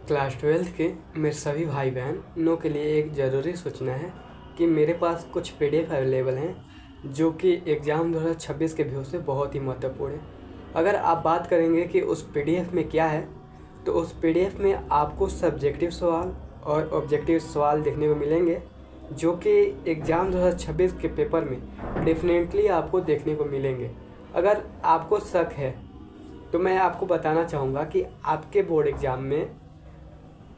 Class 12th के मेरे सभी भाई बहनों के लिए एक ज़रूरी सूचना है कि मेरे पास कुछ PDF अवेलेबल हैं जो कि एग्ज़ाम 2026 के व्यू से बहुत ही महत्वपूर्ण है। अगर आप बात करेंगे कि उस PDF में क्या है, तो उस PDF में आपको सब्जेक्टिव सवाल और ऑब्जेक्टिव सवाल देखने को मिलेंगे जो कि एग्ज़ाम 2026 के पेपर में डेफिनेटली आपको देखने को मिलेंगे। अगर आपको शक है तो मैं आपको बताना चाहूँगा कि आपके बोर्ड एग्ज़ाम में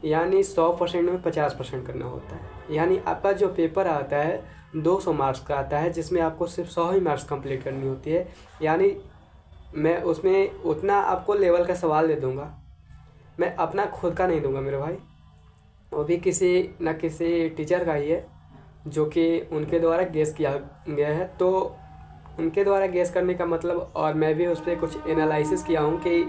यानी 100% में 50% करना होता है। यानी आपका जो पेपर आता है 200 मार्क्स का आता है, जिसमें आपको सिर्फ 100 ही मार्क्स कंप्लीट करनी होती है। यानी मैं उसमें उतना आपको लेवल का सवाल दे दूंगा, मैं अपना खुद का नहीं दूंगा मेरे भाई, वो भी किसी न किसी टीचर का ही है जो कि उनके द्वारा गेस किया गया है। तो उनके द्वारा गेस करने का मतलब, और मैं भी उस पर कुछ एनालिसिस किया हूँ कि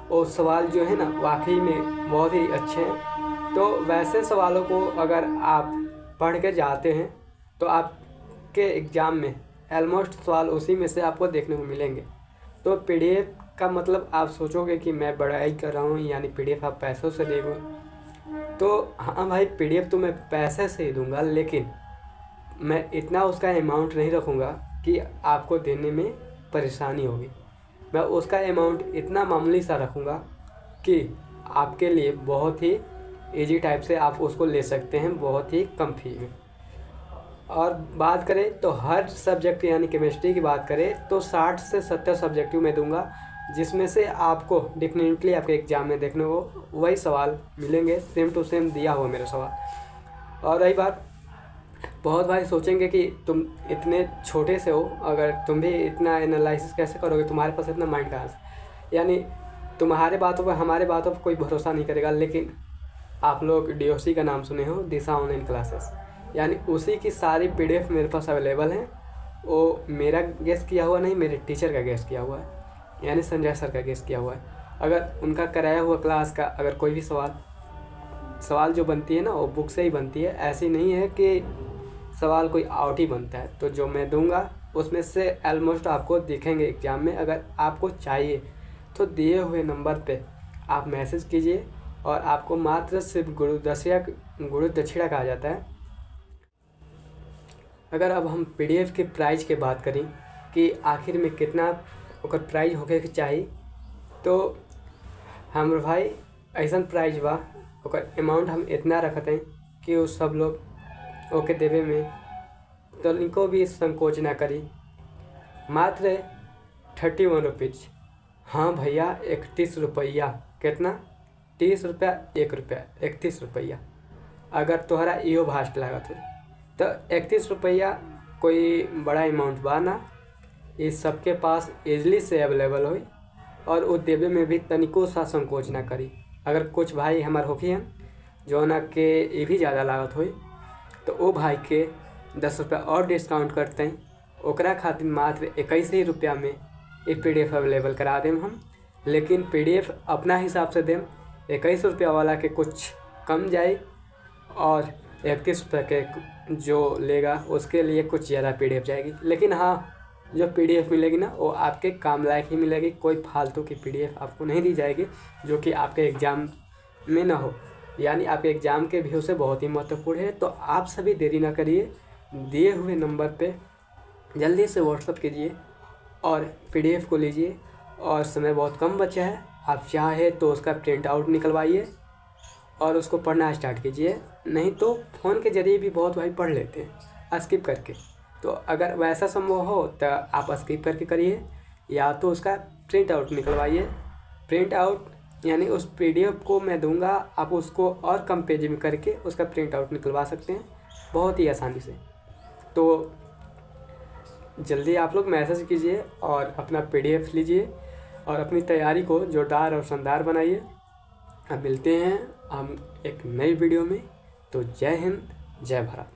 वो सवाल जो है ना वाकई में बहुत ही अच्छे हैं। तो वैसे सवालों को अगर आप पढ़ के जाते हैं तो आपके एग्ज़ाम में ऑलमोस्ट सवाल उसी में से आपको देखने को मिलेंगे। तो PDF का मतलब आप सोचोगे कि मैं बड़ाई कर रहा हूँ, यानी PDF आप पैसों से देंगे। तो हाँ भाई, PDF तो मैं पैसे से ही दूंगा, लेकिन मैं इतना उसका अमाउंट नहीं रखूँगा कि आपको देने में परेशानी होगी। मैं उसका अमाउंट इतना मामूली सा रखूँगा कि आपके लिए बहुत ही इजी टाइप से आप उसको ले सकते हैं, बहुत ही कम फी में। और बात करें तो हर सब्जेक्ट यानी केमिस्ट्री की बात करें तो 60 से 70 सब्जेक्टिव में दूंगा, जिसमें से आपको डेफिनेटली आपके एग्ज़ाम में देखने को वही सवाल मिलेंगे, सेम टू सेम दिया हुआ मेरा सवाल। और रही बात, बहुत भाई सोचेंगे कि तुम इतने छोटे से हो, अगर तुम भी इतना एनालिसिस कैसे करोगे, तुम्हारे पास इतना माइंड कहाँ से, यानी तुम्हारे बातों पर हमारे बातों पर कोई भरोसा नहीं करेगा। लेकिन आप लोग DOC का नाम सुने हो, दिशा ऑनलाइन क्लासेस, यानी उसी की सारी PDF मेरे पास अवेलेबल हैं। वो मेरा गेस किया हुआ नहीं, मेरे टीचर का गेस किया हुआ है, यानी संजय सर का गेस किया हुआ है। अगर उनका कराया हुआ क्लास का अगर कोई भी सवाल जो बनती है ना, वो बुक से ही बनती है, ऐसी नहीं है कि सवाल कोई आउट ही बनता है। तो जो मैं दूंगा उसमें से ऑलमोस्ट आपको दिखेंगे एग्ज़ाम में। अगर आपको चाहिए तो दिए हुए नंबर पे आप मैसेज कीजिए, और आपको मात्र सिर्फ गुरु दक्षिणा कहा जाता है। अगर अब हम PDF के प्राइस की बात करें कि आखिर में कितना ओकर प्राइस होके के चाहिए, तो हम भाई ऐसा प्राइस बा, ओकर अमाउंट हम इतना रखते हैं कि वो सब लोग ओके देवे में तो इनको भी संकोच ना करी। मात्र 31 रुपीज़। हाँ भैया, 31 रुपया। कितना? 30 रुपया, 1 रुपया, 31 रुपया। अगर तोहरा इहो भास्ट लागत हो तो 31 रुपया कोई बड़ा अमाउंट बा ना, ये सबके पास ईजली से अवेलेबल हो, और वो देवे में भी तनिको सा संकोच ना करी। अगर कुछ भाई हमार होखियन जो ना के ये भी ज़्यादा लागत हो, तो वो भाई के 10 रुपया और डिस्काउंट करते हैं, ओकरा खातिर मात्र 21 ही रुपया में ये PDF अवेलेबल करा दें हम। लेकिन PDF अपना हिसाब से दें, 21 रुपया वाला के कुछ कम जाए, और 31 रुपये के जो लेगा उसके लिए कुछ ज़्यादा PDF जाएगी। लेकिन हाँ, जो PDF मिलेगी ना वो आपके काम लायक ही मिलेगी, कोई फालतू की PDF आपको नहीं दी जाएगी जो कि आपके एग्ज़ाम में ना हो, यानी आपके एग्ज़ाम के व्यू से बहुत ही महत्वपूर्ण है। तो आप सभी देरी ना करिए, दिए हुए नंबर पे जल्दी से व्हाट्सअप कीजिए और PDF को लीजिए। और समय बहुत कम बचा है, आप चाहे तो उसका प्रिंट आउट निकलवाइए और उसको पढ़ना स्टार्ट कीजिए, नहीं तो फ़ोन के ज़रिए भी बहुत भाई पढ़ लेते हैं स्किप करके। तो अगर वैसा संभव हो तो आप स्किप करके करिए, या तो उसका प्रिंट आउट निकलवाइए। प्रिंट आउट यानी उस PDF को मैं दूंगा, आप उसको और कम पेज में करके उसका प्रिंट आउट निकलवा सकते हैं बहुत ही आसानी से। तो जल्दी आप लोग मैसेज कीजिए और अपना PDF लीजिए और अपनी तैयारी को जोरदार और शानदार बनाइए। अब मिलते हैं हम एक नई वीडियो में। तो जय हिंद, जय भारत।